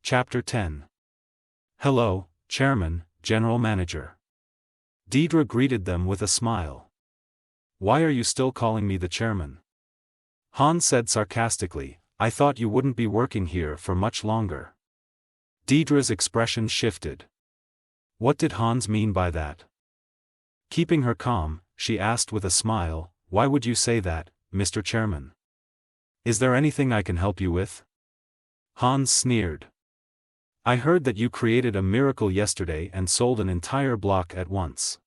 Chapter 10. Hello, Chairman, General Manager. Deidre greeted them with a smile. Why are you still calling me the chairman? Hans said sarcastically, I thought you wouldn't be working here for much longer. Deidre's expression shifted. What did Hans mean by that? Keeping her calm, she asked with a smile, Why would you say that, Mr. Chairman? Is there anything I can help you with? Hans sneered. I heard that you created a miracle yesterday and sold an entire block at once.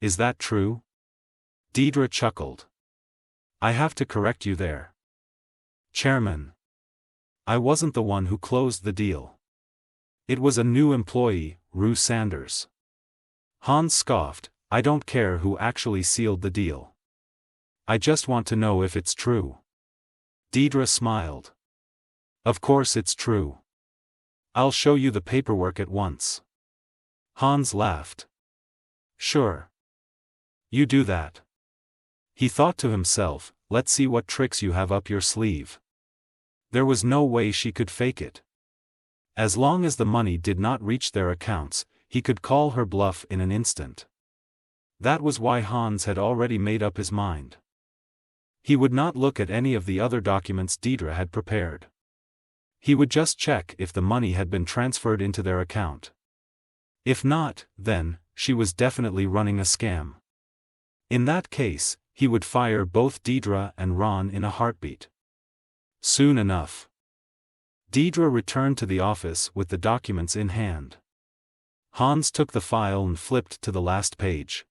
Is that true? Deidre chuckled. I have to correct you there. Chairman. I wasn't the one who closed the deal. It was a new employee, Rue Sanders. Hans scoffed, I don't care who actually sealed the deal. I just want to know if it's true. Deidre smiled. Of course it's true. I'll show you the paperwork at once. Hans laughed. Sure. You do that. He thought to himself, let's see what tricks you have up your sleeve. There was no way she could fake it. As long as the money did not reach their accounts, he could call her bluff in an instant. That was why Hans had already made up his mind. He would not look at any of the other documents Deidre had prepared. He would just check if the money had been transferred into their account. If not, then, she was definitely running a scam. In that case, he would fire both Deidre and Ron in a heartbeat. Soon enough. Deidre returned to the office with the documents in hand. Hans took the file and flipped to the last page.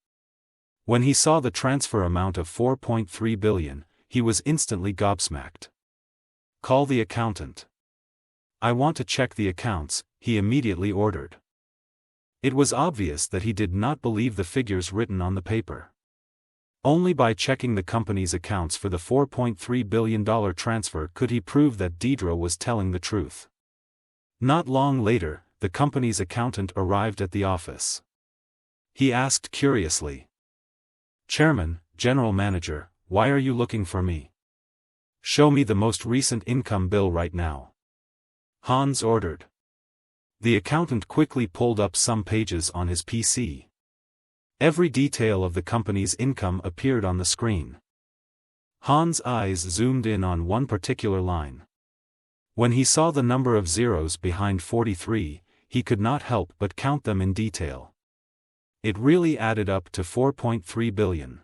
When he saw the transfer amount of $4.3 billion, he was instantly gobsmacked. Call the accountant. I want to check the accounts, he immediately ordered. It was obvious that he did not believe the figures written on the paper. Only by checking the company's accounts for the $4.3 billion transfer could he prove that Deidre was telling the truth. Not long later, the company's accountant arrived at the office. He asked curiously. Chairman, General Manager, why are you looking for me? Show me the most recent income bill right now. Hans ordered. The accountant quickly pulled up some pages on his PC. Every detail of the company's income appeared on the screen. Hans' eyes zoomed in on one particular line. When he saw the number of zeros behind 43, he could not help but count them in detail. It really added up to $4.3 billion.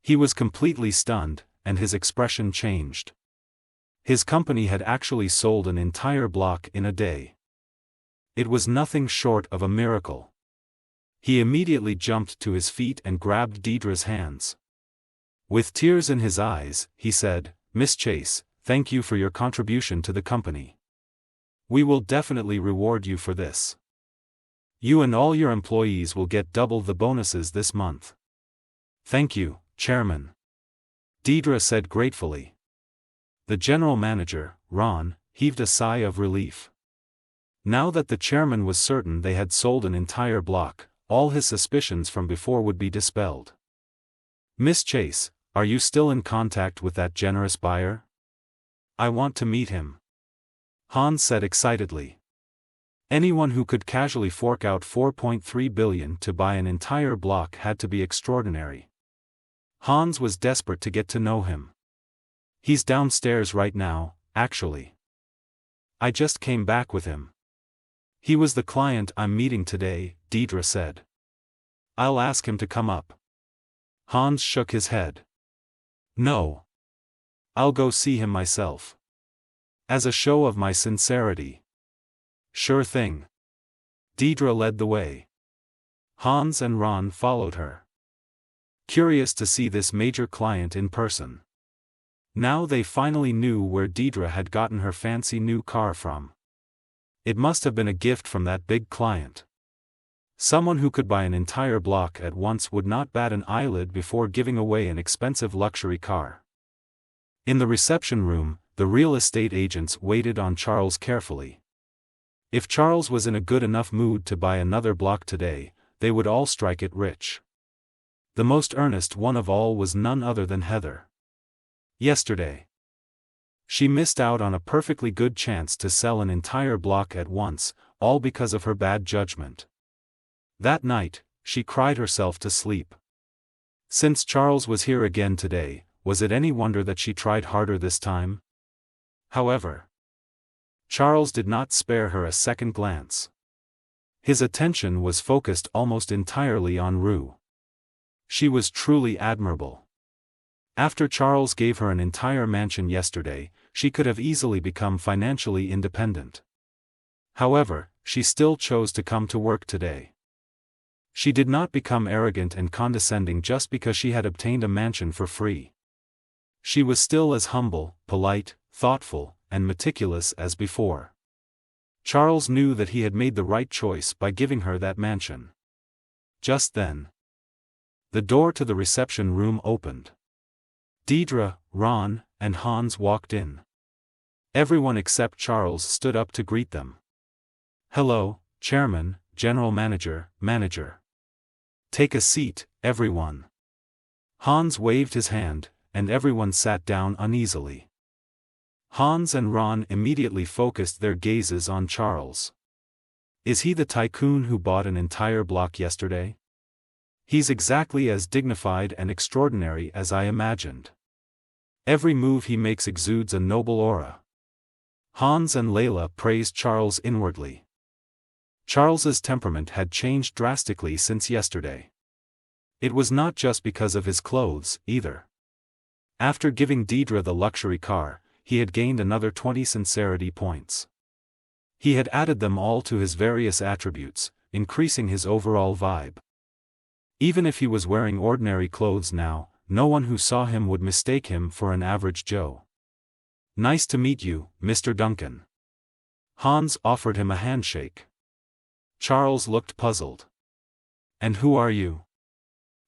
He was completely stunned, and his expression changed. His company had actually sold an entire block in a day. It was nothing short of a miracle. He immediately jumped to his feet and grabbed Deidre's hands. With tears in his eyes, he said, Miss Chase, thank you for your contribution to the company. We will definitely reward you for this. You and all your employees will get double the bonuses this month. Thank you, Chairman. Deidre said gratefully. The general manager, Ron, heaved a sigh of relief. Now that the chairman was certain they had sold an entire block, all his suspicions from before would be dispelled. Miss Chase, are you still in contact with that generous buyer? I want to meet him. Hans said excitedly. Anyone who could casually fork out $4.3 billion to buy an entire block had to be extraordinary. Hans was desperate to get to know him. He's downstairs right now, actually. I just came back with him. He was the client I'm meeting today, Deidre said. I'll ask him to come up. Hans shook his head. No. I'll go see him myself. As a show of my sincerity. Sure thing. Deidre led the way. Hans and Ron followed her. Curious to see this major client in person. Now they finally knew where Deidre had gotten her fancy new car from. It must have been a gift from that big client. Someone who could buy an entire block at once would not bat an eyelid before giving away an expensive luxury car. In the reception room, the real estate agents waited on Charles carefully. If Charles was in a good enough mood to buy another block today, they would all strike it rich. The most earnest one of all was none other than Heather. Yesterday. She missed out on a perfectly good chance to sell an entire block at once, all because of her bad judgment. That night, she cried herself to sleep. Since Charles was here again today, was it any wonder that she tried harder this time? However, Charles did not spare her a second glance. His attention was focused almost entirely on Rue. She was truly admirable. After Charles gave her an entire mansion yesterday, she could have easily become financially independent. However, she still chose to come to work today. She did not become arrogant and condescending just because she had obtained a mansion for free. She was still as humble, polite, thoughtful, and meticulous as before. Charles knew that he had made the right choice by giving her that mansion. Just then, the door to the reception room opened. Deidre, Ron, and Hans walked in. Everyone except Charles stood up to greet them. "Hello, Chairman, General Manager, Manager. Take a seat, everyone." Hans waved his hand, and everyone sat down uneasily. Hans and Ron immediately focused their gazes on Charles. Is he the tycoon who bought an entire block yesterday? He's exactly as dignified and extraordinary as I imagined. Every move he makes exudes a noble aura. Hans and Layla praised Charles inwardly. Charles's temperament had changed drastically since yesterday. It was not just because of his clothes, either. After giving Deidre the luxury car, he had gained another 20 sincerity points. He had added them all to his various attributes, increasing his overall vibe. Even if he was wearing ordinary clothes now, no one who saw him would mistake him for an average Joe. "Nice to meet you, Mr. Duncan." Hans offered him a handshake. Charles looked puzzled. "And who are you?"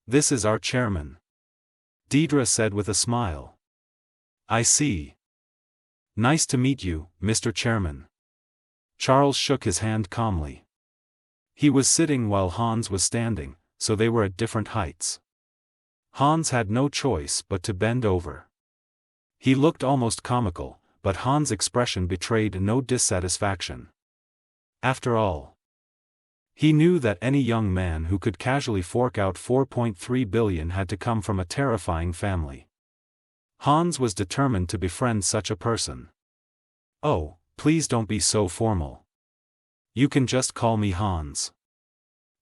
"This is our chairman," Deidre said with a smile. "I see. Nice to meet you, Mr. Chairman." Charles shook his hand calmly. He was sitting while Hans was standing, so they were at different heights. Hans had no choice but to bend over. He looked almost comical, but Hans' expression betrayed no dissatisfaction. After all, he knew that any young man who could casually fork out 4.3 billion had to come from a terrifying family. Hans was determined to befriend such a person. "Oh, please don't be so formal. You can just call me Hans,"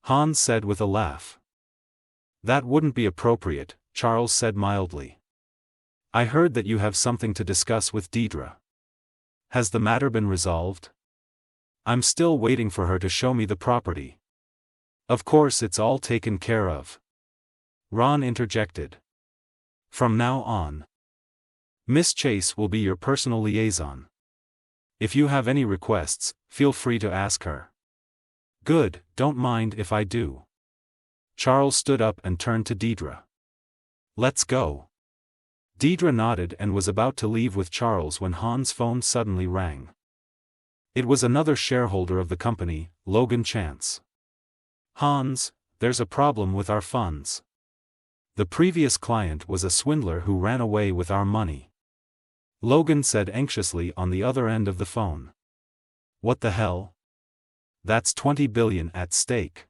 Hans said with a laugh. "That wouldn't be appropriate," Charles said mildly. "I heard that you have something to discuss with Deidre. Has the matter been resolved?" "I'm still waiting for her to show me the property." "Of course it's all taken care of," Ron interjected. "From now on, Miss Chase will be your personal liaison. If you have any requests, feel free to ask her." "Good, don't mind if I do." Charles stood up and turned to Deidre. "Let's go." Deidre nodded and was about to leave with Charles when Hans' phone suddenly rang. It was another shareholder of the company, Logan Chance. "Hans, there's a problem with our funds. The previous client was a swindler who ran away with our money," Logan said anxiously on the other end of the phone. "What the hell? That's 20 billion at stake.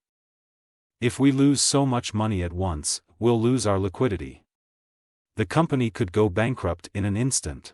If we lose so much money at once, we'll lose our liquidity. The company could go bankrupt in an instant."